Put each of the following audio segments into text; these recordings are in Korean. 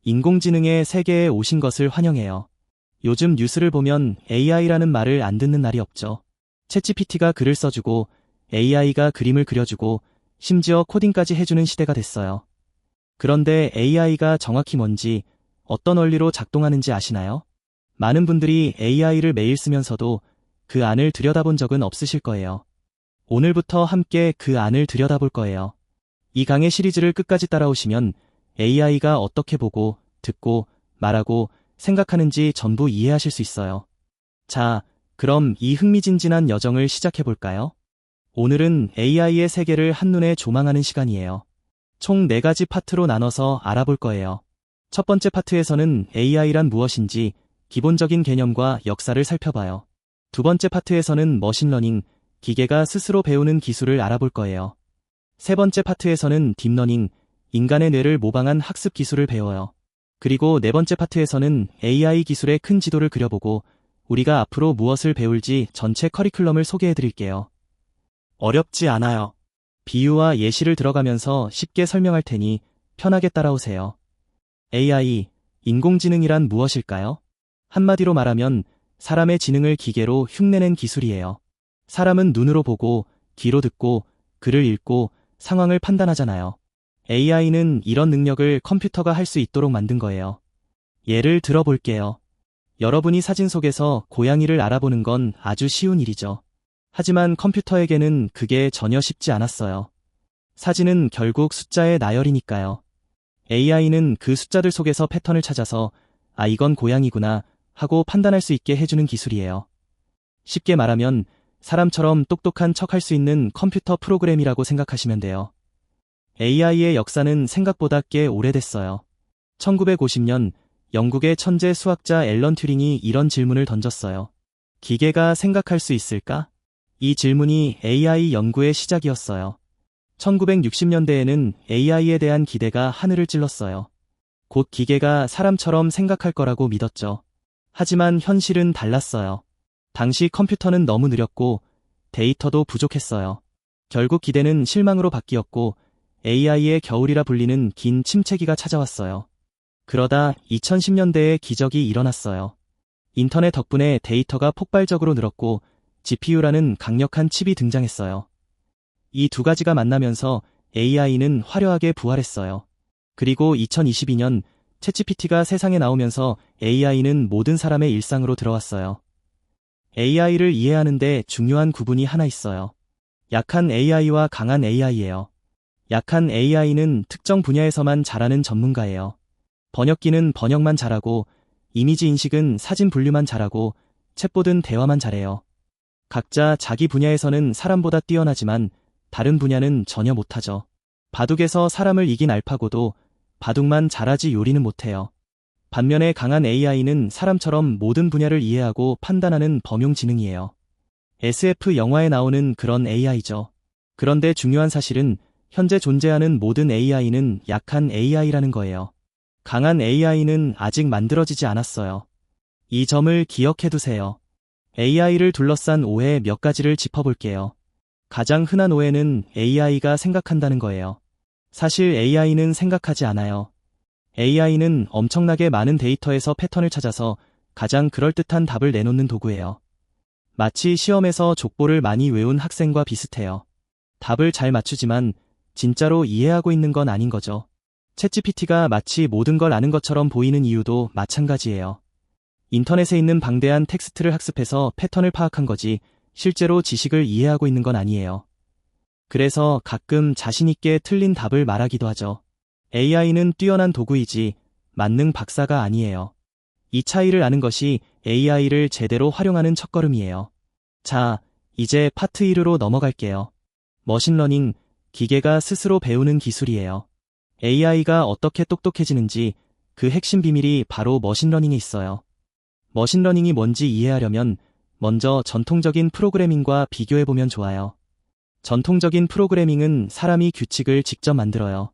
인공지능의 세계에 오신 것을 환영해요. 요즘 뉴스를 보면 AI라는 말을 안 듣는 날이 없죠. 챗GPT가 글을 써주고 AI가 그림을 그려주고 심지어 코딩까지 해주는 시대가 됐어요. 그런데 AI가 정확히 뭔지, 어떤 원리로 작동하는지 아시나요? 많은 분들이 AI를 매일 쓰면서도 그 안을 들여다본 적은 없으실 거예요. 오늘부터 함께 그 안을 들여다볼 거예요. 이 강의 시리즈를 끝까지 따라오시면 AI가 어떻게 보고, 듣고, 말하고, 생각하는지 전부 이해하실 수 있어요. 자, 그럼 이 흥미진진한 여정을 시작해볼까요? 오늘은 AI의 세계를 한눈에 조망하는 시간이에요. 총 4가지 파트로 나눠서 알아볼 거예요. 첫 번째 파트에서는 AI란 무엇인지 기본적인 개념과 역사를 살펴봐요. 두 번째 파트에서는 머신러닝, 기계가 스스로 배우는 기술을 알아볼 거예요. 세 번째 파트에서는 딥러닝, 인간의 뇌를 모방한 학습 기술을 배워요. 그리고 네 번째 파트에서는 AI 기술의 큰 지도를 그려보고 우리가 앞으로 무엇을 배울지 전체 커리큘럼을 소개해드릴게요. 어렵지 않아요. 비유와 예시를 들어가면서 쉽게 설명할 테니 편하게 따라오세요. AI, 인공지능이란 무엇일까요? 한마디로 말하면 사람의 지능을 기계로 흉내낸 기술이에요. 사람은 눈으로 보고, 귀로 듣고, 글을 읽고, 상황을 판단하잖아요. AI는 이런 능력을 컴퓨터가 할 수 있도록 만든 거예요. 예를 들어볼게요. 여러분이 사진 속에서 고양이를 알아보는 건 아주 쉬운 일이죠. 하지만 컴퓨터에게는 그게 전혀 쉽지 않았어요. 사진은 결국 숫자의 나열이니까요. AI는 그 숫자들 속에서 패턴을 찾아서 이건 고양이구나 하고 판단할 수 있게 해주는 기술이에요. 쉽게 말하면 사람처럼 똑똑한 척할 수 있는 컴퓨터 프로그램이라고 생각하시면 돼요. AI의 역사는 생각보다 꽤 오래됐어요. 1950년 영국의 천재 수학자 앨런 튜링이 이런 질문을 던졌어요. 기계가 생각할 수 있을까? 이 질문이 AI 연구의 시작이었어요. 1960년대에는 AI에 대한 기대가 하늘을 찔렀어요. 곧 기계가 사람처럼 생각할 거라고 믿었죠. 하지만 현실은 달랐어요. 당시 컴퓨터는 너무 느렸고 데이터도 부족했어요. 결국 기대는 실망으로 바뀌었고 AI의 겨울이라 불리는 긴 침체기가 찾아왔어요. 그러다 2010년대에 기적이 일어났어요. 인터넷 덕분에 데이터가 폭발적으로 늘었고 GPU라는 강력한 칩이 등장했어요. 이 두 가지가 만나면서 AI는 화려하게 부활했어요. 그리고 2022년 챗GPT가 세상에 나오면서 AI는 모든 사람의 일상으로 들어왔어요. AI를 이해하는데 중요한 구분이 하나 있어요. 약한 AI와 강한 AI예요. 약한 AI는 특정 분야에서만 잘하는 전문가예요. 번역기는 번역만 잘하고, 이미지 인식은 사진 분류만 잘하고, 챗봇은 대화만 잘해요. 각자 자기 분야에서는 사람보다 뛰어나지만 다른 분야는 전혀 못하죠. 바둑에서 사람을 이긴 알파고도 바둑만 잘하지 요리는 못해요. 반면에 강한 AI는 사람처럼 모든 분야를 이해하고 판단하는 범용지능이에요. SF 영화에 나오는 그런 AI죠. 그런데 중요한 사실은 현재 존재하는 모든 AI는 약한 AI라는 거예요. 강한 AI는 아직 만들어지지 않았어요. 이 점을 기억해두세요. AI를 둘러싼 오해 몇 가지를 짚어볼게요. 가장 흔한 오해는 AI가 생각한다는 거예요. 사실 AI는 생각하지 않아요. AI는 엄청나게 많은 데이터에서 패턴을 찾아서 가장 그럴듯한 답을 내놓는 도구예요. 마치 시험에서 족보를 많이 외운 학생과 비슷해요. 답을 잘 맞추지만 진짜로 이해하고 있는 건 아닌 거죠. 챗GPT가 마치 모든 걸 아는 것처럼 보이는 이유도 마찬가지예요. 인터넷에 있는 방대한 텍스트를 학습해서 패턴을 파악한 거지 실제로 지식을 이해하고 있는 건 아니에요. 그래서 가끔 자신있게 틀린 답을 말하기도 하죠. AI는 뛰어난 도구이지 만능 박사가 아니에요. 이 차이를 아는 것이 AI를 제대로 활용하는 첫걸음이에요. 자, 이제 파트 1으로 넘어갈게요. 머신러닝, 기계가 스스로 배우는 기술이에요. AI가 어떻게 똑똑해지는지 그 핵심 비밀이 바로 머신러닝에 있어요. 머신러닝이 뭔지 이해하려면 먼저 전통적인 프로그래밍과 비교해보면 좋아요. 전통적인 프로그래밍은 사람이 규칙을 직접 만들어요.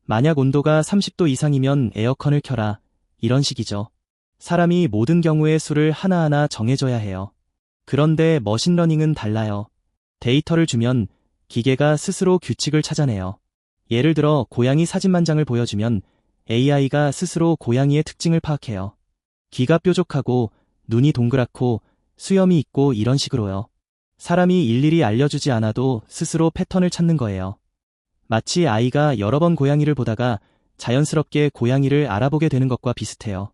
만약 온도가 30도 이상이면 에어컨을 켜라, 이런 식이죠. 사람이 모든 경우의 수를 하나하나 정해줘야 해요. 그런데 머신러닝은 달라요. 데이터를 주면 기계가 스스로 규칙을 찾아내요. 예를 들어 고양이 사진 만 장을 보여주면 AI가 스스로 고양이의 특징을 파악해요. 귀가 뾰족하고 눈이 동그랗고 수염이 있고 이런 식으로요. 사람이 일일이 알려주지 않아도 스스로 패턴을 찾는 거예요. 마치 아이가 여러 번 고양이를 보다가 자연스럽게 고양이를 알아보게 되는 것과 비슷해요.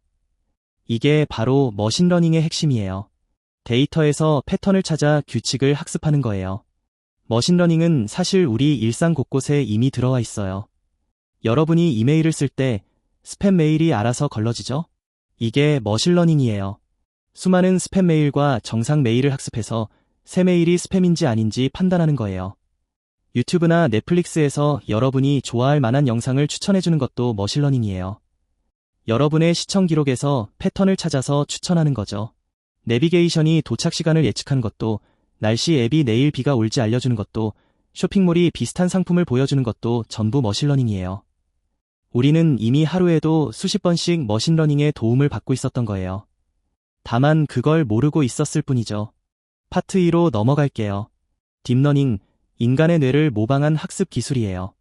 이게 바로 머신러닝의 핵심이에요. 데이터에서 패턴을 찾아 규칙을 학습하는 거예요. 머신러닝은 사실 우리 일상 곳곳에 이미 들어와 있어요. 여러분이 이메일을 쓸 때 스팸 메일이 알아서 걸러지죠? 이게 머신러닝이에요. 수많은 스팸 메일과 정상 메일을 학습해서 새 메일이 스팸인지 아닌지 판단하는 거예요. 유튜브나 넷플릭스에서 여러분이 좋아할 만한 영상을 추천해주는 것도 머신러닝이에요. 여러분의 시청 기록에서 패턴을 찾아서 추천하는 거죠. 내비게이션이 도착 시간을 예측하는 것도, 날씨 앱이 내일 비가 올지 알려주는 것도, 쇼핑몰이 비슷한 상품을 보여주는 것도 전부 머신러닝이에요. 우리는 이미 하루에도 수십 번씩 머신러닝의 도움을 받고 있었던 거예요. 다만 그걸 모르고 있었을 뿐이죠. 파트 2로 넘어갈게요. 딥러닝, 인간의 뇌를 모방한 학습 기술이에요.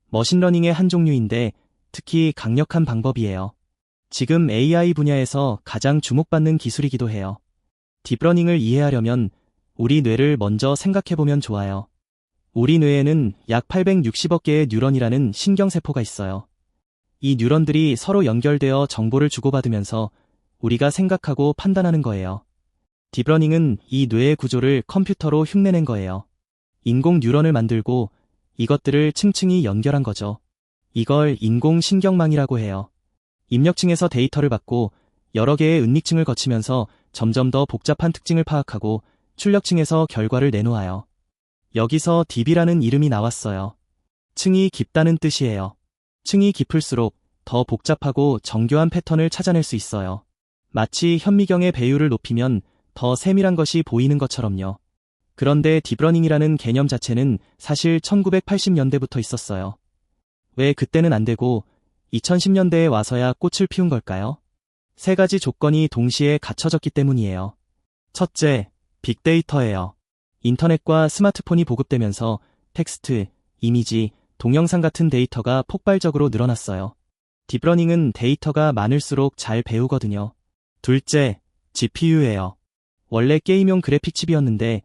머신러닝의 한 종류인데 특히 강력한 방법이에요. 지금 AI 분야에서 가장 주목받는 기술이기도 해요. 딥러닝을 이해하려면 우리 뇌를 먼저 생각해보면 좋아요. 우리 뇌에는 약 860억 개의 뉴런이라는 신경세포가 있어요. 이 뉴런들이 서로 연결되어 정보를 주고받으면서 우리가 생각하고 판단하는 거예요. 딥러닝은 이 뇌의 구조를 컴퓨터로 흉내낸 거예요. 인공 뉴런을 만들고 이것들을 층층이 연결한 거죠. 이걸 인공신경망이라고 해요. 입력층에서 데이터를 받고 여러 개의 은닉층을 거치면서 점점 더 복잡한 특징을 파악하고 출력층에서 결과를 내놓아요. 여기서 딥이라는 이름이 나왔어요. 층이 깊다는 뜻이에요. 층이 깊을수록 더 복잡하고 정교한 패턴을 찾아낼 수 있어요. 마치 현미경의 배율을 높이면 더 세밀한 것이 보이는 것처럼요. 그런데 딥러닝이라는 개념 자체는 사실 1980년대부터 있었어요. 왜 그때는 안 되고 2010년대에 와서야 꽃을 피운 걸까요? 세 가지 조건이 동시에 갖춰졌기 때문이에요. 첫째, 빅데이터예요. 인터넷과 스마트폰이 보급되면서 텍스트, 이미지, 동영상 같은 데이터가 폭발적으로 늘어났어요. 딥러닝은 데이터가 많을수록 잘 배우거든요. 둘째, GPU예요. 원래 게임용 그래픽 칩이었는데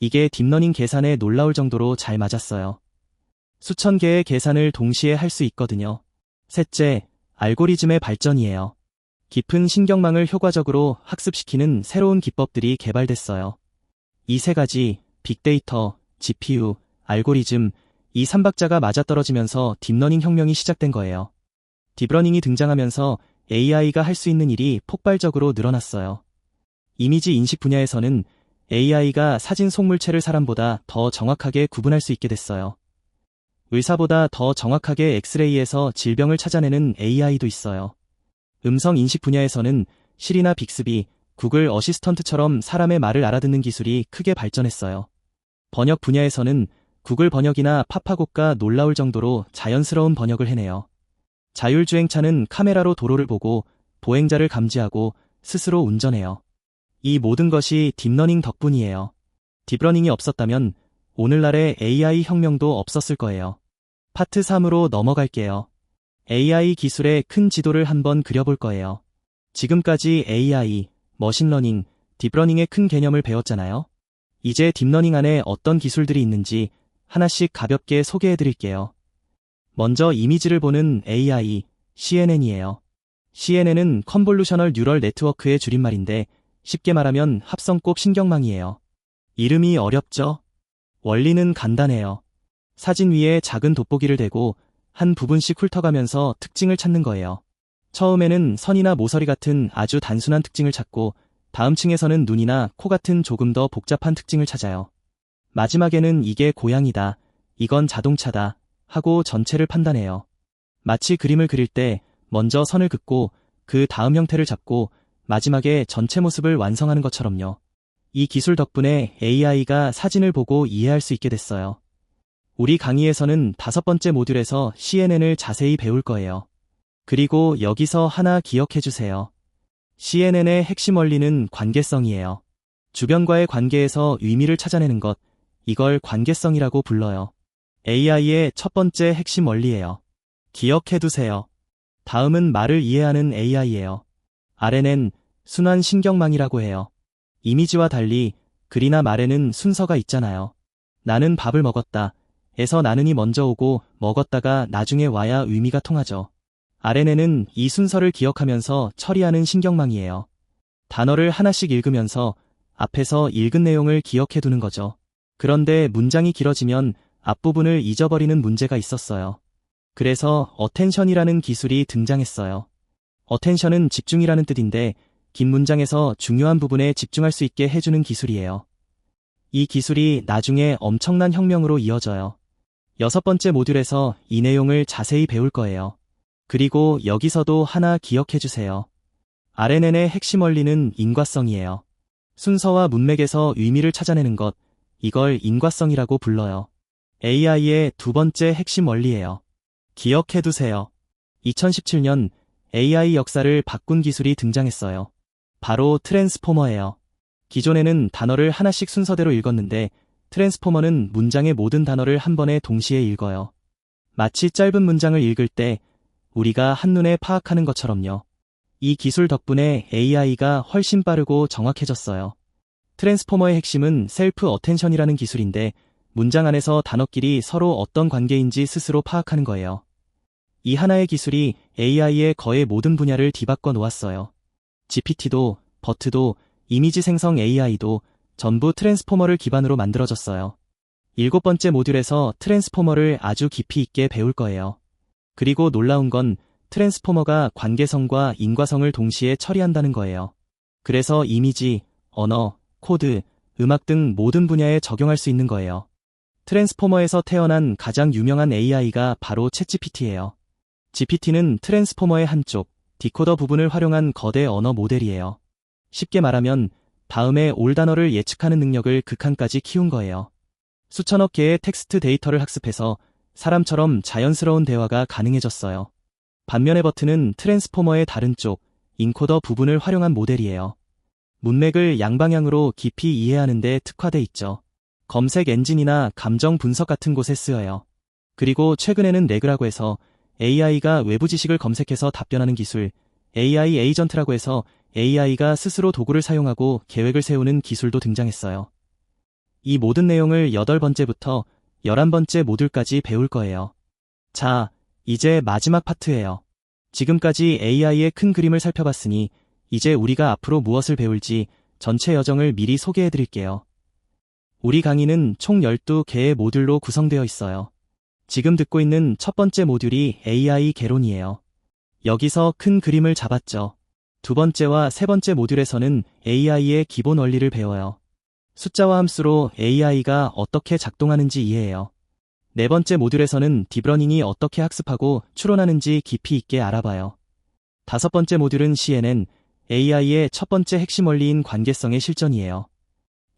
이게 딥러닝 계산에 놀라울 정도로 잘 맞았어요. 수천 개의 계산을 동시에 할 수 있거든요. 셋째, 알고리즘의 발전이에요. 깊은 신경망을 효과적으로 학습시키는 새로운 기법들이 개발됐어요. 이 세 가지, 빅데이터, GPU, 알고리즘, 이 삼박자가 맞아떨어지면서 딥러닝 혁명이 시작된 거예요. 딥러닝이 등장하면서 AI가 할 수 있는 일이 폭발적으로 늘어났어요. 이미지 인식 분야에서는 AI가 사진 속물체를 사람보다 더 정확하게 구분할 수 있게 됐어요. 의사보다 더 정확하게 엑스레이에서 질병을 찾아내는 AI도 있어요. 음성 인식 분야에서는 시리나 빅스비, 구글 어시스턴트처럼 사람의 말을 알아듣는 기술이 크게 발전했어요. 번역 분야에서는 구글 번역이나 파파고가 놀라울 정도로 자연스러운 번역을 해내요. 자율주행차는 카메라로 도로를 보고 보행자를 감지하고 스스로 운전해요. 이 모든 것이 딥러닝 덕분이에요. 딥러닝이 없었다면 오늘날의 AI 혁명도 없었을 거예요. 파트 3으로 넘어갈게요. AI 기술의 큰 지도를 한번 그려볼 거예요. 지금까지 AI, 머신러닝, 딥러닝의 큰 개념을 배웠잖아요. 이제 딥러닝 안에 어떤 기술들이 있는지 하나씩 가볍게 소개해드릴게요. 먼저 이미지를 보는 AI, CNN이에요. CNN은 컨볼루셔널 뉴럴 네트워크의 줄임말인데 쉽게 말하면 합성곱 신경망이에요. 이름이 어렵죠? 원리는 간단해요. 사진 위에 작은 돋보기를 대고 한 부분씩 훑어가면서 특징을 찾는 거예요. 처음에는 선이나 모서리 같은 아주 단순한 특징을 찾고 다음 층에서는 눈이나 코 같은 조금 더 복잡한 특징을 찾아요. 마지막에는 이게 고양이다, 이건 자동차다 하고 전체를 판단해요. 마치 그림을 그릴 때 먼저 선을 긋고 그 다음 형태를 잡고 마지막에 전체 모습을 완성하는 것처럼요. 이 기술 덕분에 AI가 사진을 보고 이해할 수 있게 됐어요. 우리 강의에서는 5번째 모듈에서 CNN을 자세히 배울 거예요. 그리고 여기서 하나 기억해주세요. CNN의 핵심 원리는 관계성이에요. 주변과의 관계에서 의미를 찾아내는 것, 이걸 관계성이라고 불러요. AI의 첫 번째 핵심 원리예요. 기억해두세요. 다음은 말을 이해하는 AI예요. RNN, 순환 신경망이라고 해요. 이미지와 달리 글이나 말에는 순서가 있잖아요. 나는 밥을 먹었다. 에서 나는이 먼저 오고 먹었다가 나중에 와야 의미가 통하죠. RNN은 이 순서를 기억하면서 처리하는 신경망이에요. 단어를 하나씩 읽으면서 앞에서 읽은 내용을 기억해 두는 거죠. 그런데 문장이 길어지면 앞부분을 잊어버리는 문제가 있었어요. 그래서 어텐션이라는 기술이 등장했어요. 어텐션은 집중이라는 뜻인데 긴 문장에서 중요한 부분에 집중할 수 있게 해주는 기술이에요. 이 기술이 나중에 엄청난 혁명으로 이어져요. 6번째 모듈에서 이 내용을 자세히 배울 거예요. 그리고 여기서도 하나 기억해 주세요. RNN의 핵심 원리는 인과성이에요. 순서와 문맥에서 의미를 찾아내는 것, 이걸 인과성이라고 불러요. AI의 두 번째 핵심 원리예요. 기억해 두세요. 2017년 AI 역사를 바꾼 기술이 등장했어요. 바로 트랜스포머예요. 기존에는 단어를 하나씩 순서대로 읽었는데 트랜스포머는 문장의 모든 단어를 한 번에 동시에 읽어요. 마치 짧은 문장을 읽을 때 우리가 한눈에 파악하는 것처럼요. 이 기술 덕분에 AI가 훨씬 빠르고 정확해졌어요. 트랜스포머의 핵심은 셀프 어텐션이라는 기술인데 문장 안에서 단어끼리 서로 어떤 관계인지 스스로 파악하는 거예요. 이 하나의 기술이 AI의 거의 모든 분야를 뒤바꿔 놓았어요. GPT도, 버트도, 이미지 생성 AI도 전부 트랜스포머를 기반으로 만들어졌어요. 7번째 모듈에서 트랜스포머를 아주 깊이 있게 배울 거예요. 그리고 놀라운 건 트랜스포머가 관계성과 인과성을 동시에 처리한다는 거예요. 그래서 이미지, 언어, 코드, 음악 등 모든 분야에 적용할 수 있는 거예요. 트랜스포머에서 태어난 가장 유명한 AI가 바로 챗GPT예요. GPT는 트랜스포머의 한쪽, 디코더 부분을 활용한 거대 언어 모델이에요. 쉽게 말하면 다음에 올 단어를 예측하는 능력을 극한까지 키운 거예요. 수천억 개의 텍스트 데이터를 학습해서 사람처럼 자연스러운 대화가 가능해졌어요. 반면에 버트는 트랜스포머의 다른 쪽, 인코더 부분을 활용한 모델이에요. 문맥을 양방향으로 깊이 이해하는 데 특화돼 있죠. 검색 엔진이나 감정 분석 같은 곳에 쓰여요. 그리고 최근에는 레그라고 해서 AI가 외부 지식을 검색해서 답변하는 기술, AI 에이전트라고 해서 AI가 스스로 도구를 사용하고 계획을 세우는 기술도 등장했어요. 이 모든 내용을 8번째부터 11번째 모듈까지 배울 거예요. 자, 이제 마지막 파트예요. 지금까지 AI의 큰 그림을 살펴봤으니 이제 우리가 앞으로 무엇을 배울지 전체 여정을 미리 소개해 드릴게요. 우리 강의는 총 12개의 모듈로 구성되어 있어요. 지금 듣고 있는 첫 번째 모듈이 AI 개론이에요. 여기서 큰 그림을 잡았죠. 두 번째와 세 번째 모듈에서는 AI의 기본 원리를 배워요. 숫자와 함수로 AI가 어떻게 작동하는지 이해해요. 네 번째 모듈에서는 딥러닝이 어떻게 학습하고 추론하는지 깊이 있게 알아봐요. 다섯 번째 모듈은 CNN, AI의 첫 번째 핵심 원리인 관계성의 실전이에요.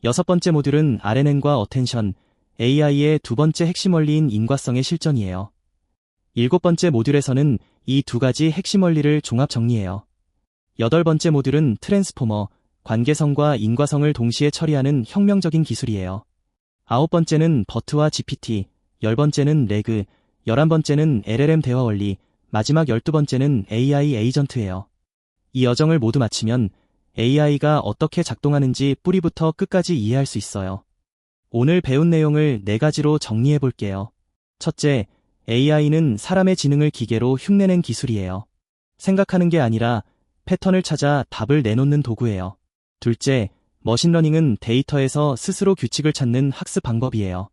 여섯 번째 모듈은 RNN과 어텐션, AI의 두 번째 핵심 원리인 인과성의 실전이에요. 일곱 번째 모듈에서는 이 두 가지 핵심 원리를 종합 정리해요. 여덟 번째 모듈은 트랜스포머, 관계성과 인과성을 동시에 처리하는 혁명적인 기술이에요. 아홉 번째는 버트와 GPT, 10번째는 레그, 11번째는 LLM 대화 원리, 마지막 12번째는 AI 에이전트예요. 이 여정을 모두 마치면 AI가 어떻게 작동하는지 뿌리부터 끝까지 이해할 수 있어요. 오늘 배운 내용을 4가지로 정리해 볼게요. 첫째, AI는 사람의 지능을 기계로 흉내낸 기술이에요. 생각하는 게 아니라 패턴을 찾아 답을 내놓는 도구예요. 둘째, 머신러닝은 데이터에서 스스로 규칙을 찾는 학습 방법이에요.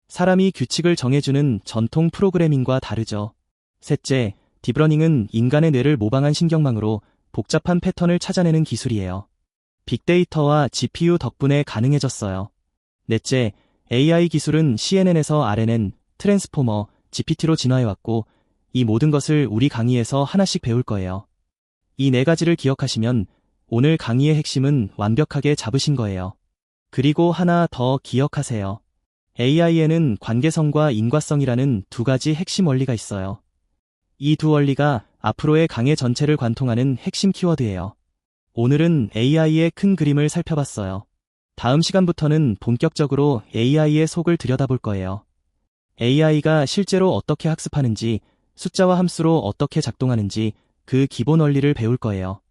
사람이 규칙을 정해주는 전통 프로그래밍과 다르죠. 셋째, 딥러닝은 인간의 뇌를 모방한 신경망으로 복잡한 패턴을 찾아내는 기술이에요. 빅데이터와 GPU 덕분에 가능해졌어요. 넷째, AI 기술은 CNN에서 RNN, 트랜스포머, GPT로 진화해왔고 이 모든 것을 우리 강의에서 하나씩 배울 거예요. 이 4가지를 기억하시면 오늘 강의의 핵심은 완벽하게 잡으신 거예요. 그리고 하나 더 기억하세요. AI에는 관계성과 인과성이라는 2가지 핵심 원리가 있어요. 이 두 원리가 앞으로의 강의 전체를 관통하는 핵심 키워드예요. 오늘은 AI의 큰 그림을 살펴봤어요. 다음 시간부터는 본격적으로 AI의 속을 들여다볼 거예요. AI가 실제로 어떻게 학습하는지, 숫자와 함수로 어떻게 작동하는지, 그 기본 원리를 배울 거예요.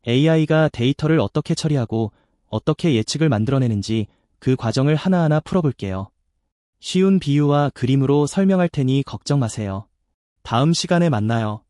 AI가 데이터를 어떻게 처리하고 어떻게 예측을 만들어내는지 그 과정을 하나하나 풀어볼게요. 쉬운 비유와 그림으로 설명할 테니 걱정 마세요. 다음 시간에 만나요.